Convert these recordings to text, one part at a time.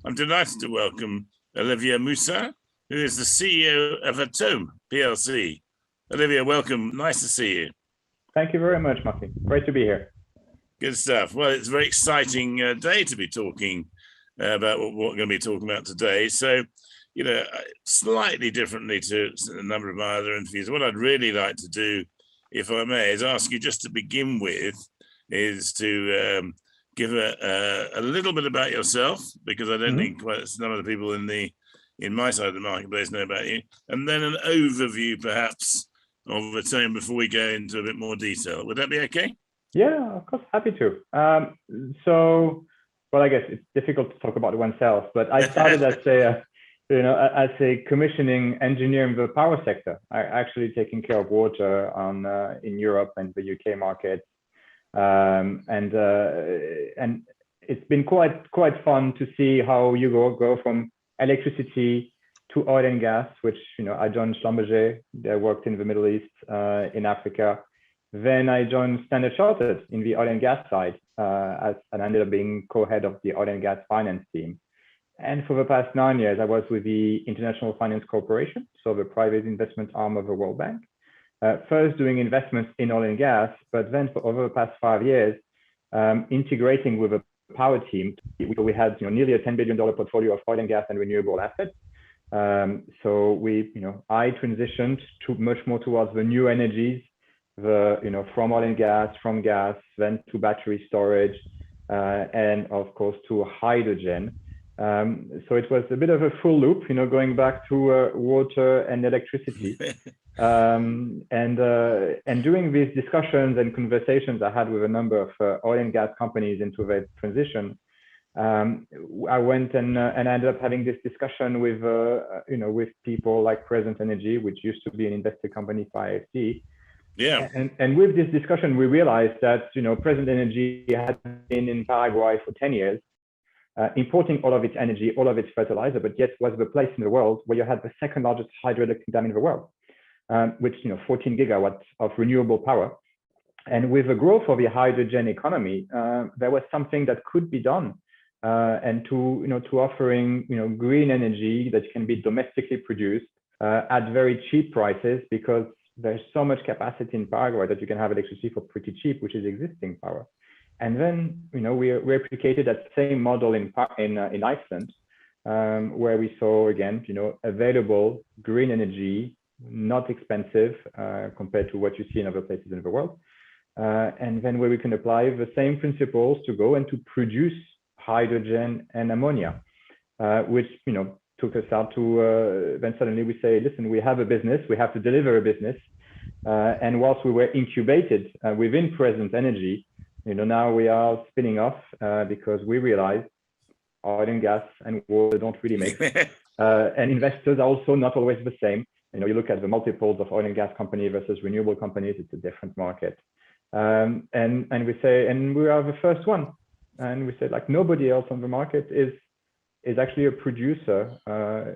I'm delighted to welcome Olivier Mussat, who is the CEO of Atome PLC. Olivier, welcome. Nice to see you. Thank you very much, Martin. Great to be here. Good stuff. Well, it's a very exciting day to be talking about what we're going to be talking about today. So, slightly differently to a number of my other interviews, what I'd really like to do, if I may, is ask you just to begin with, is to give a little bit about yourself, because I don't think quite some of the people in my side of the marketplace know about you, and then an overview perhaps of Atome before we go into a bit more detail. Would that be okay? Yeah, of course, happy to. Well, I guess it's difficult to talk about oneself, but I started as a commissioning engineer in the power sector. I actually taking care of water in Europe and the UK market, and it's been quite fun to see how you go from electricity to oil and gas, which I joined Schlumberger. I worked in the Middle East, in Africa. Then I joined Standard Chartered in the oil and gas side, and I ended up being co-head of the oil and gas finance team. And for the past 9 years, I was with the International Finance Corporation, so the private investment arm of the World Bank. First doing investments in oil and gas, but then for over the past 5 years, integrating with a power team. We had nearly a $10 billion portfolio of oil and gas and renewable assets. So I transitioned to much more towards the new energies, from oil and gas, from gas, then to battery storage, and of course to hydrogen. So it was a bit of a full loop, going back to water and electricity. And during these discussions and conversations I had with a number of oil and gas companies into their transition, I went and ended up having this discussion with with people like Present Energy, which used to be an investor company for IFC. Yeah. And with this discussion, we realized that Present Energy had been in Paraguay for 10 years, importing all of its energy, all of its fertilizer, but yet was the place in the world where you had the second largest hydroelectric dam in the world, which 14 gigawatts of renewable power. And with the growth of the hydrogen economy, there was something that could be done, and to offering green energy that can be domestically produced at very cheap prices, because there's so much capacity in Paraguay that you can have electricity for pretty cheap, which is existing power. And then we replicated that same model in Iceland, where we saw again available green energy, not expensive compared to what you see in other places in the world, and then where we can apply the same principles to go and to produce hydrogen and ammonia, which took us out to then suddenly we say, listen, we have a business, we have to deliver a business, and whilst we were incubated within Present Energy, now we are spinning off because we realize oil and gas and water don't really mix, and investors are also not always the same. You look at the multiples of oil and gas companies versus renewable companies, it's a different market, and we say, and we are the first one, and we said like nobody else on the market is actually a producer.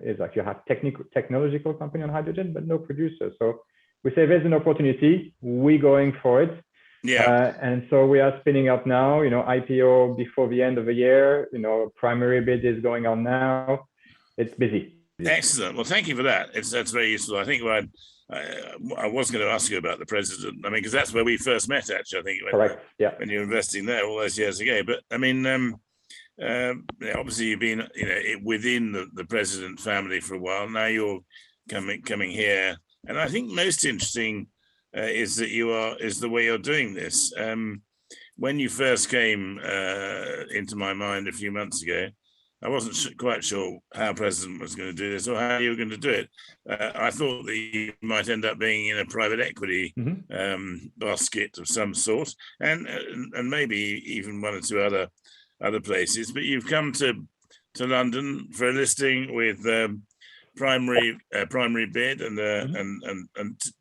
Is like you have technological company on hydrogen, but no producer. So we say there's an opportunity, we going for it. Yeah. And so we are spinning up now, IPO before the end of the year, primary bid is going on now. It's busy. Excellent. Well, thank you for that. That's very useful. I think I was going to ask you about the president. I mean, because that's where we first met, actually. I think correct. Yeah. When you were investing there all those years ago. But I mean, obviously you've been within the president family for a while. Now you're coming here, and I think most interesting is the way you're doing this. When you first came into my mind a few months ago, I wasn't quite sure how President was going to do this or how you were going to do it. I thought that you might end up being in a private equity basket of some sort, and maybe even one or two other places. But you've come to London for a listing with primary bid, and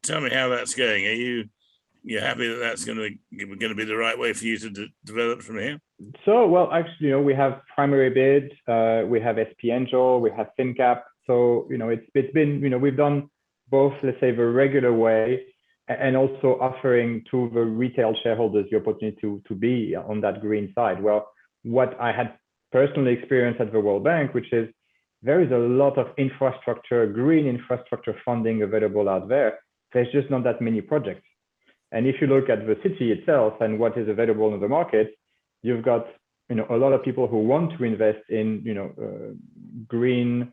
tell me how that's going. Are you happy that that's going to be the right way for you to develop from here? So, well, actually, we have primary bid, we have SP Angel, we have FinCap. So, it's been, we've done both, let's say, the regular way, and also offering to the retail shareholders the opportunity to be on that green side. Well, what I had personal experience at the World Bank, which is there is a lot of infrastructure, green infrastructure funding available out there. There's just not that many projects. And if you look at the city itself and what is available in the market, you've got a lot of people who want to invest in green,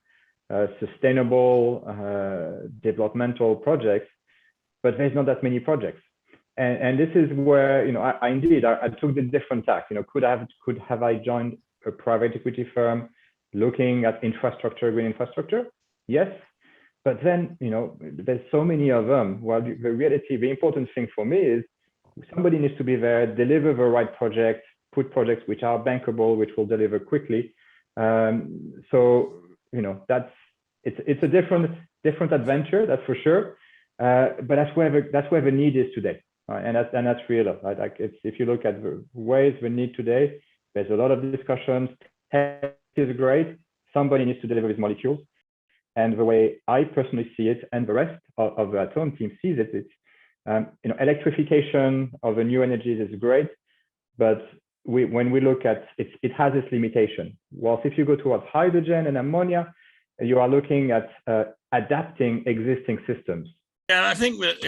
sustainable, developmental projects, but there's not that many projects. And this is where I took the different tack. Could have I joined a private equity firm looking at infrastructure, green infrastructure? Yes. But then, there's so many of them. Well, the reality, the important thing for me is somebody needs to be there, deliver the right project, put projects which are bankable, which will deliver quickly. So, it's a different adventure, that's for sure. But that's where the need is today, right? And that's real. Right? Like if you look at where is the need today, there's a lot of discussions. Tech is great. Somebody needs to deliver these molecules. And the way I personally see it, and the rest of the Atom team sees it, it's electrification of the new energies is great, but when we look at it, it has its limitation. Whilst if you go towards hydrogen and ammonia, you are looking at adapting existing systems. Yeah, I think that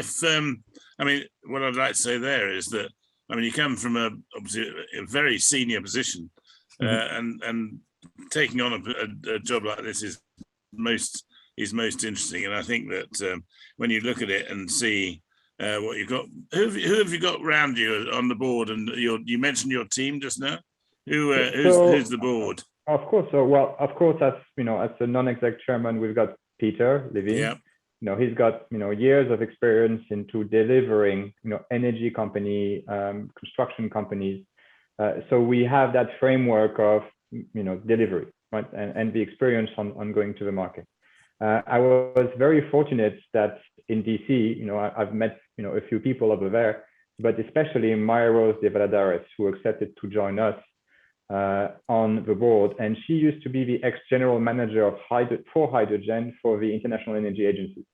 what I'd like to say there is that, you come from obviously a very senior position, and taking on a job like this is most interesting. And I think that when you look at it and see what you've got, who have you got around you on the board? And you mentioned your team just now. Who's the board? Of course. So, of course, as the non-exec chairman, we've got Peter Levine. Yeah. He's got years of experience into delivering energy company, construction companies. So we have that framework of delivery, right, and the experience on going to the market. I was very fortunate that in DC, I've met a few people over there, but especially Maya Rose de Valadares, who accepted to join us on the board, and she used to be the ex-general manager of hydrogen for the International Energy Agency.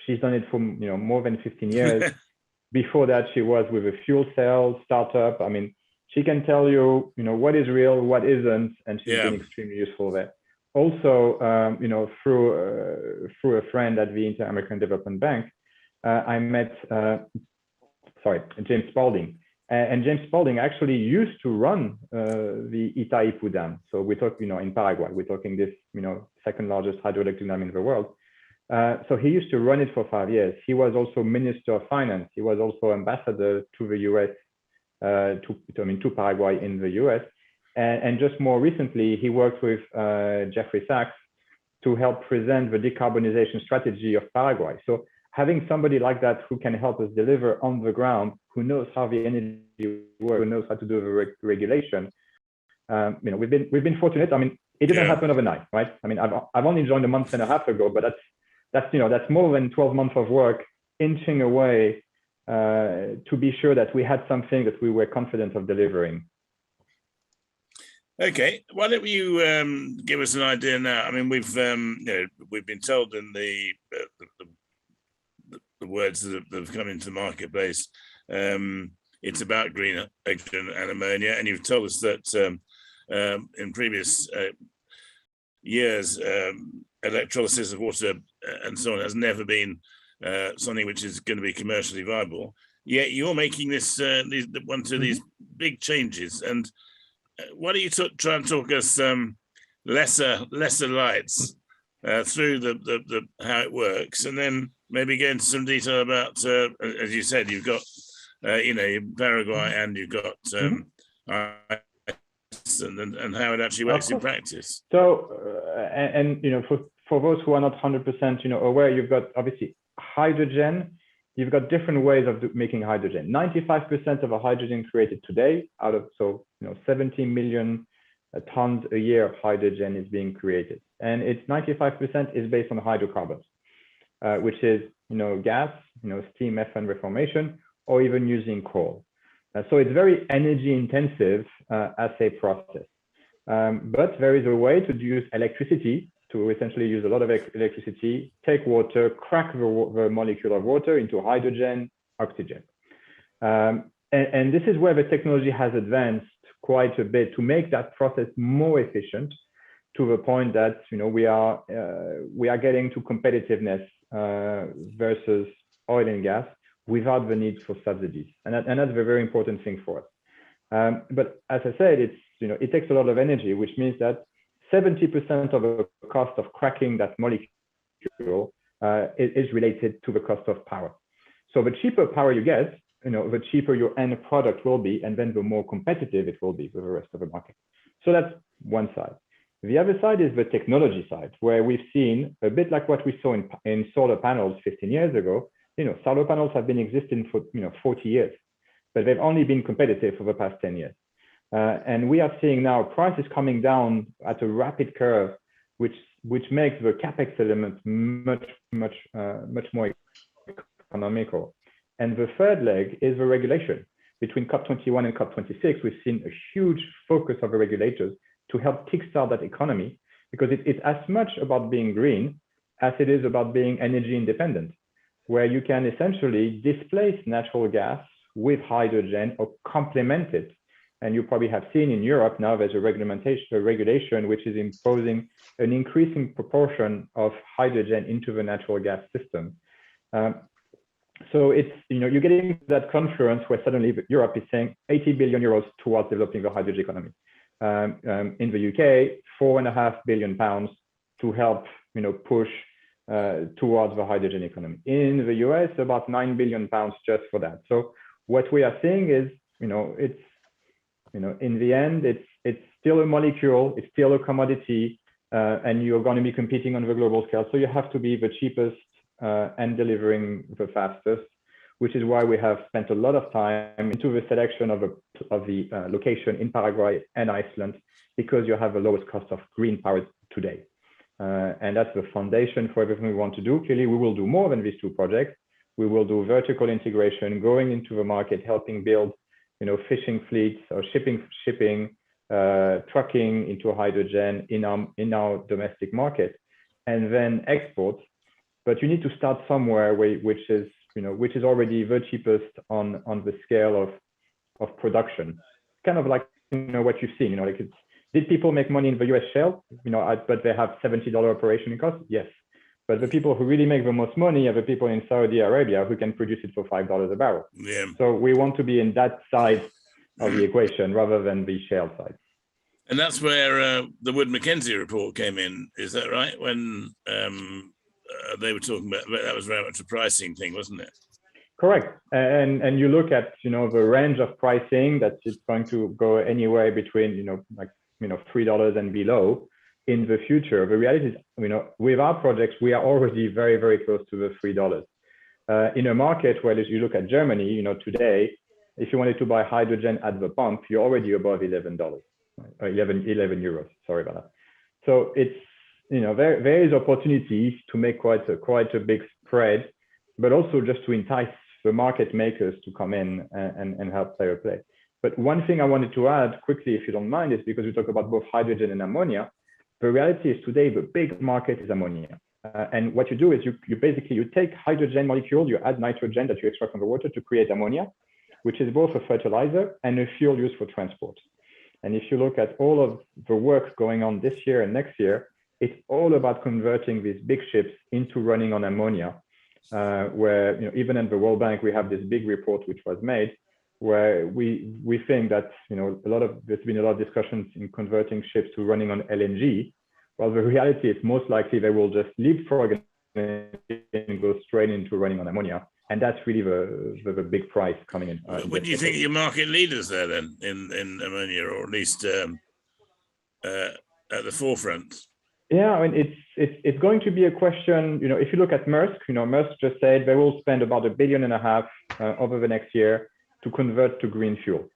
She's done it for more than 15 years. Before that, she was with a fuel cell startup. She can tell you, what is real, what isn't, and she's been extremely useful there. Also, through a friend at the Inter-American Development Bank, I met, James Spalding. And James Spalding actually used to run the Itaipu Dam. So we talk, in Paraguay, we're talking this, second largest hydroelectric dam in the world. So he used to run it for 5 years. He was also Minister of Finance. He was also ambassador to the US, to Paraguay in the US. And just more recently, he worked with Jeffrey Sachs to help present the decarbonization strategy of Paraguay. So having somebody like that who can help us deliver on the ground, who knows how the energy works, who knows how to do the regulation, we've been fortunate. It didn't happen overnight, right? I've only joined a month and a half ago, but that's more than 12 months of work, inching away to be sure that we had something that we were confident of delivering. Okay, why don't you give us an idea now? We've been told in the words that have come into the marketplace, it's about green hydrogen and ammonia, and you've told us that in previous years, electrolysis of water and so on has never been something which is going to be commercially viable. Yet you're making this one of these big changes, and why don't you try and talk us lesser lights through the how it works, and then maybe go into some detail about, as you said, you've got Paraguay and you've got and how it actually works in practice. So for those who are not 100% aware, you've got obviously hydrogen. You've got different ways of making hydrogen. 95% of the hydrogen created today, out of 17 million tons a year of hydrogen is being created, and it's 95% is based on hydrocarbons, which is gas, steam, methane reformation, or even using coal. So it's very energy intensive as a process, but there is a way to use electricity to essentially use a lot of electricity, take water, crack the molecule of water into hydrogen, oxygen. And this is where the technology has advanced quite a bit to make that process more efficient, to the point that we are getting to competitiveness versus oil and gas without the need for subsidies, and that's a very important thing for us. But as I said, it takes a lot of energy, which means that 70% of the cost of cracking that molecule is related to the cost of power. So the cheaper power you get, the cheaper your end product will be, and then the more competitive it will be with the rest of the market. So that's one side. The other side is the technology side, where we've seen a bit like what we saw in solar panels 15 years ago. Solar panels have been existing for 40 years, but they've only been competitive for the past 10 years. And we are seeing now prices coming down at a rapid curve, which makes the capex element much more economical. And the third leg is the regulation. Between COP21 and COP26, we've seen a huge focus of the regulators to help kickstart that economy, because it's as much about being green as it is about being energy independent, where you can essentially displace natural gas with hydrogen or complement it. And you probably have seen in Europe now there's a regulation which is imposing an increasing proportion of hydrogen into the natural gas system. So it's, you're getting that confluence where suddenly Europe is saying 80 billion euros towards developing the hydrogen economy. In the UK, £4.5 billion to help, push towards the hydrogen economy. In the US, about £9 billion just for that. So what we are seeing is, it's, in the end, it's still a molecule, it's still a commodity, and you're going to be competing on the global scale. So you have to be the cheapest and delivering the fastest, which is why we have spent a lot of time into the selection of the location in Paraguay and Iceland, because you have the lowest cost of green power today. And that's the foundation for everything we want to do. Clearly, we will do more than these two projects. We will do vertical integration, going into the market, helping build, fishing fleets or shipping, trucking into hydrogen in our domestic market, and then export. But you need to start somewhere which is already the cheapest on the scale of production. Kind of like what you've seen. Did people make money in the US shale? But they have $70 operating cost. Yes, but the people who really make the most money are the people in Saudi Arabia who can produce it for $5 a barrel. Yeah. So we want to be in that side of the equation rather than the shale side. And that's where the Wood Mackenzie report came in. Is that right? When they were talking about that, was very much a pricing thing, wasn't it? Correct. And you look at the range of pricing that it's going to go anywhere between $3 and below in the future. The reality is, with our projects, we are already very, very close to the $3. In a market where, as you look at Germany, today, if you wanted to buy hydrogen at the pump, you're already above $11, or 11 euros. Sorry about that. So it's, there is opportunity to make quite a big spread, but also just to entice the market makers to come in and help play. But one thing I wanted to add quickly, if you don't mind, is because we talk about both hydrogen and ammonia. The reality is today the big market is ammonia. And what you do is you take hydrogen molecule, you add nitrogen that you extract from the water to create ammonia, which is both a fertilizer and a fuel used for transport. And if you look at all of the work going on this year and next year, it's all about converting these big ships into running on ammonia, where even at the World Bank, we have this big report which was made, where we think that there's been a lot of discussions in converting ships to running on LNG. Well, the reality is most likely they will just leapfrog and go straight into running on ammonia. And that's really the big price coming in. What do you think your market leaders there then in ammonia, or at least at the forefront? Yeah, I mean, it's going to be a question. If you look at Maersk, Maersk just said they will spend about $1.5 billion over the next year to convert to green fuel.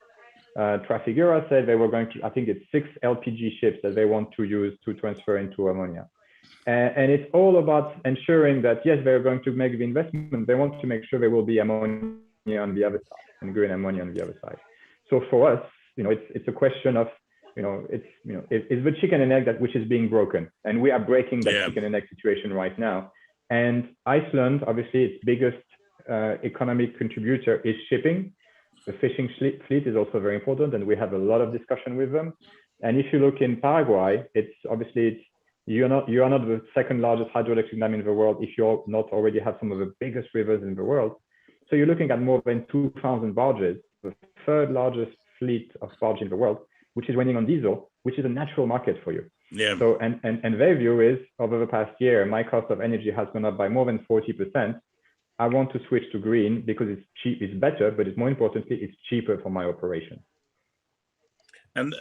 Trafigura said they were going to, I think it's 6 LPG ships that they want to use to transfer into ammonia. And it's all about ensuring that, yes, they're going to make the investment. They want to make sure there will be ammonia on the other side and green ammonia on the other side. So for us, it's a question of, it's the chicken and egg which is being broken. And we are breaking that chicken and egg situation right now. And Iceland, obviously, its biggest economic contributor is shipping. The fishing fleet is also very important, and we have a lot of discussion with them. And if you look in Paraguay, you are not the second largest hydroelectric dam in the world if you're not already have some of the biggest rivers in the world. So you're looking at more than 2,000 barges, the third largest fleet of barges in the world, which is running on diesel, which is a natural market for you. Yeah. So, and their view is, over the past year, my cost of energy has gone up by more than 40%. I want to switch to green because it's cheap, it's better, but it's more importantly, it's cheaper for my operation. And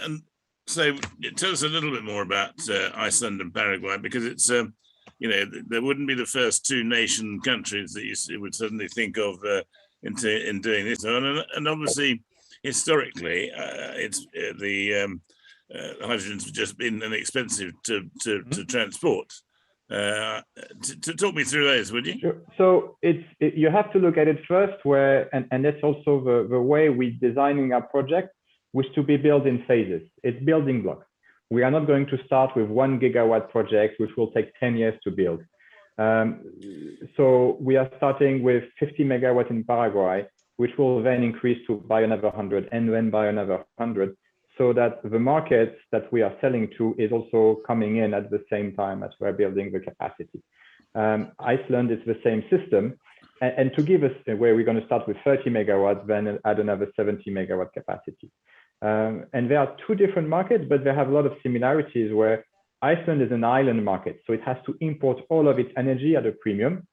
so tell us a little bit more about Iceland and Paraguay, because it's, there wouldn't be the first two nation countries that you would suddenly think of in doing this. And obviously, historically, it's the hydrogen's just been inexpensive to transport. To talk me through those, would you? Sure. So you have to look at it first, and that's also the way we're designing our project, which to be built in phases. It's building blocks. We are not going to start with 1 gigawatt project, which will take 10 years to build. So we are starting with 50 megawatts in Paraguay, which will then increase by another 100 and then by another 100, so that the markets that we are selling to is also coming in at the same time as we're building the capacity. Iceland is the same system. And to give us where we're going to start with 30 megawatts, then add another 70 megawatt capacity. And there are two different markets, but they have a lot of similarities where Iceland is an island market. So it has to import all of its energy at a premium.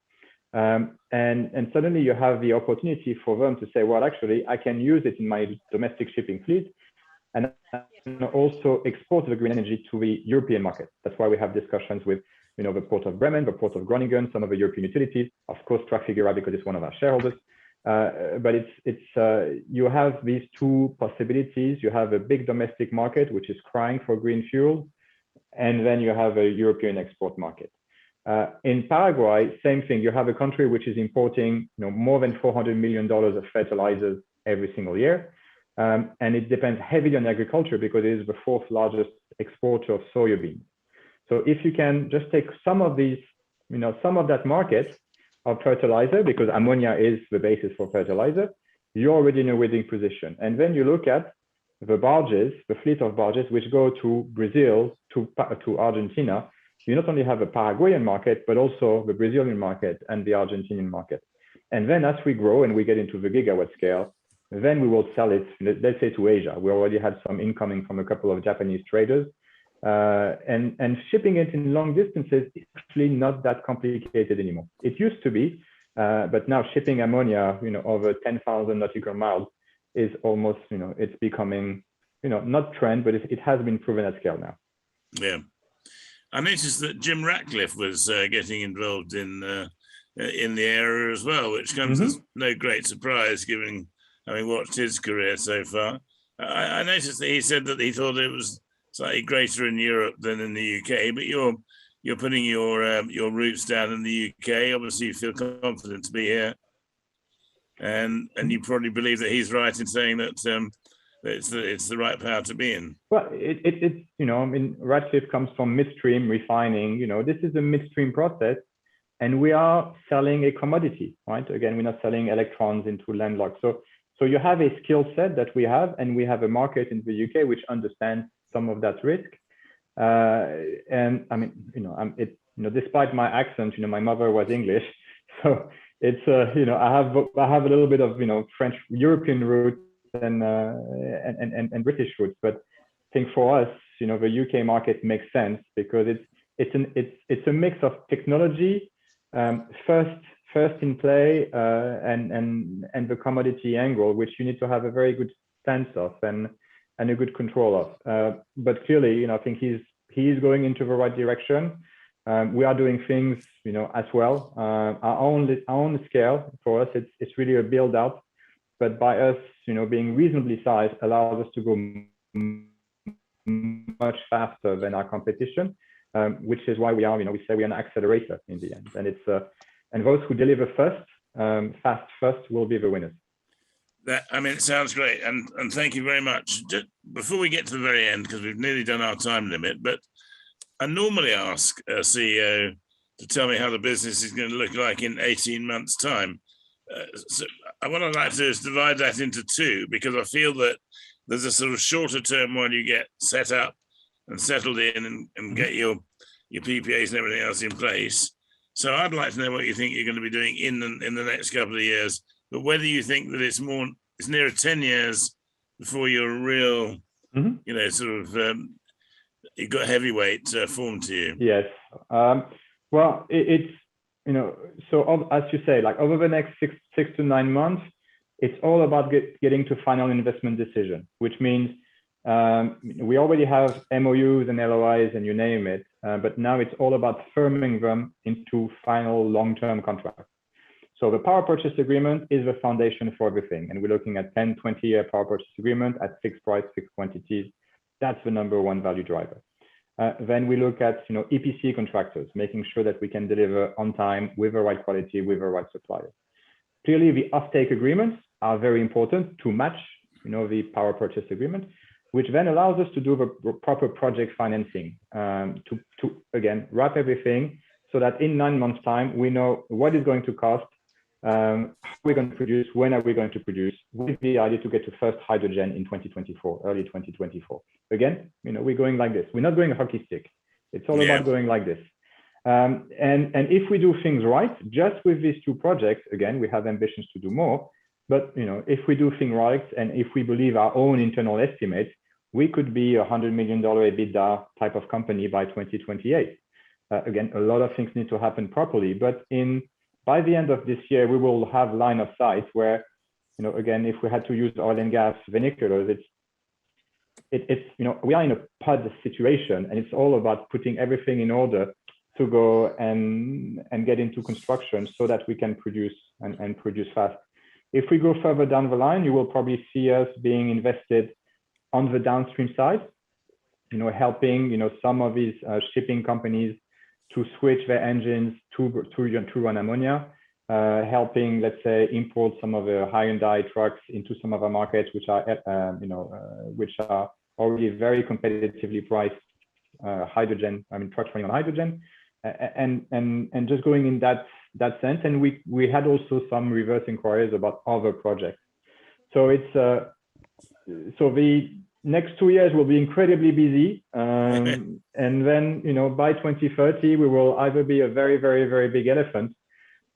And suddenly you have the opportunity for them to say, well, actually, I can use it in my domestic shipping fleet and also export the green energy to the European market. That's why we have discussions with the Port of Bremen, the Port of Groningen, some of the European utilities, of course, Trafigura, because it's one of our shareholders. But you have these two possibilities. You have a big domestic market, which is crying for green fuel, and then you have a European export market. In Paraguay, same thing. You have a country which is importing more than $400 million of fertilizers every single year. And it depends heavily on agriculture because it is the fourth largest exporter of soybeans. So if you can just take some of these, some of that market of fertilizer, because ammonia is the basis for fertilizer, you're already in a winning position. And then you look at the barges, the fleet of barges, which go to Brazil, to Argentina. You not only have a Paraguayan market, but also the Brazilian market and the Argentinian market. And then as we grow and we get into the gigawatt scale, then we will sell it, let's say, to Asia. We already had some incoming from a couple of Japanese traders. And shipping it in long distances is actually not that complicated anymore. It used to be, but now shipping ammonia, over 10,000 nautical miles is almost, it's becoming, not trend, but it has been proven at scale now. Yeah. I noticed that Jim Ratcliffe was getting involved in the area as well, which comes as no great surprise, given having watched his career so far. I noticed that he said that he thought it was slightly greater in Europe than in the UK, but you're putting your roots down in the UK. Obviously, you feel confident to be here, and you probably believe that he's right in saying that it's the right power to be in. Well, it's Radcliffe comes from midstream refining. This is a midstream process, and we are selling a commodity, right? Again, we're not selling electrons into landlocked. So you have a skill set that we have, and we have a market in the UK which understands some of that risk. And I mean, despite my accent, my mother was English, so it's I have a little bit of French European roots and British roots, but I think for us, the UK market makes sense because it's a mix of technology, first in play, and the commodity angle, which you need to have a very good sense of and a good control of. But clearly, I think he's going into the right direction. We are doing things, as well. Our own scale for us, it's really a build out. But by us, being reasonably sized allows us to go much faster than our competition, which is why we say we're an accelerator in the end. And and those who deliver fast first will be the winners. It sounds great, and thank you very much. Just before we get to the very end, because we've nearly done our time limit, but I normally ask a CEO to tell me how the business is going to look like in 18 months' time. So what I'd like to do is divide that into two, because I feel that there's a sort of shorter term one you get set up and settled in and get your PPAs and everything else in place. So I'd like to know what you think you're going to be doing in the next couple of years, but whether you think that it's nearer 10 years before you're real, sort of, you've got heavyweight form to you. Yes. Well, it's, so as you say, like over the next six to 9 months, it's all about getting to final investment decision, which means we already have MOUs and LOIs and you name it, but now it's all about firming them into final long-term contracts. So the power purchase agreement is the foundation for everything. And we're looking at 10, 20-year power purchase agreement at fixed price, fixed quantities. That's the number one value driver. Then we look at EPC contractors, making sure that we can deliver on time with the right quality, with the right supplier. Clearly, the offtake agreements are very important to match the power purchase agreement, which then allows us to do the proper project financing, to again, wrap everything so that in 9 months' time, we know what it's going to cost, how we're going to produce, when are we going to produce, with the idea to get to first hydrogen in 2024, early 2024. Again, we're going like this. We're not going a hockey stick. It's all about going like this. And if we do things right, just with these two projects, again, we have ambitions to do more. But if we do things right, and if we believe our own internal estimates, we could be a $100 million EBITDA type of company by 2028. Again, a lot of things need to happen properly, but by the end of this year, we will have line of sight where, again, if we had to use oil and gas vernaculars, we are in a PUD situation, and it's all about putting everything in order to go and get into construction so that we can produce and produce fast. If we go further down the line, you will probably see us being invested on the downstream side, helping, some of these shipping companies to switch their engines to run ammonia, helping, let's say, import some of the Hyundai trucks into some of our markets, which are already very competitively priced hydrogen, trucks running on hydrogen, and just going in that sense. And we had also some reverse inquiries about other projects. So it's so the next 2 years will be incredibly busy, and then by 2030 we will either be a very, very, very big elephant,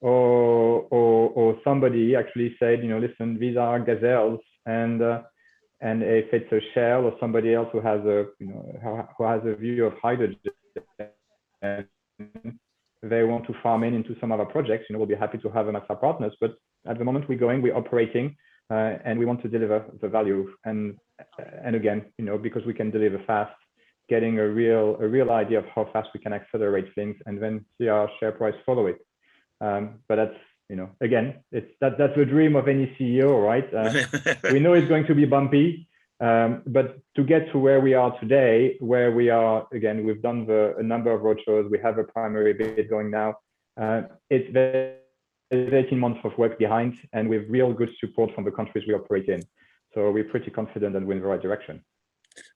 or somebody actually said, listen, these are gazelles, and if it's a Shell or somebody else who has a view of hydrogen, and they want to farm into some of our projects, we'll be happy to have them as our partners. But at the moment we're operating, and we want to deliver the value, and again, because we can deliver fast, getting a real idea of how fast we can accelerate things, and then see our share price follow it. But that's again, that's the dream of any CEO, right? We know it's going to be bumpy, but to get to where we are today, where we are, again, we've done a number of roadshows, we have a primary bid going now. It's 18 months of work behind, and with real good support from the countries we operate in. So we're pretty confident that we're in the right direction.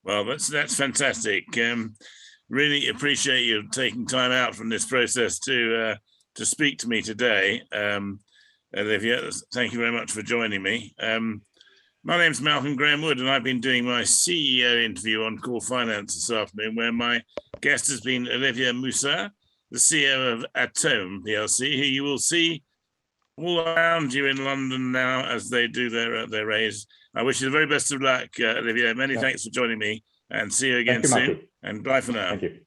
Well, that's fantastic. Really appreciate you taking time out from this process to speak to me today. Olivier, thank you very much for joining me. My name's Malcolm Graham Wood, and I've been doing my CEO interview on Core Finance this afternoon, where my guest has been Olivier Mussat, the CEO of Atome PLC, who you will see all around you in London now as they do their raise. I wish you the very best of luck, Olivier. Many thanks for joining me, and see you again soon. And bye for now. Thank you.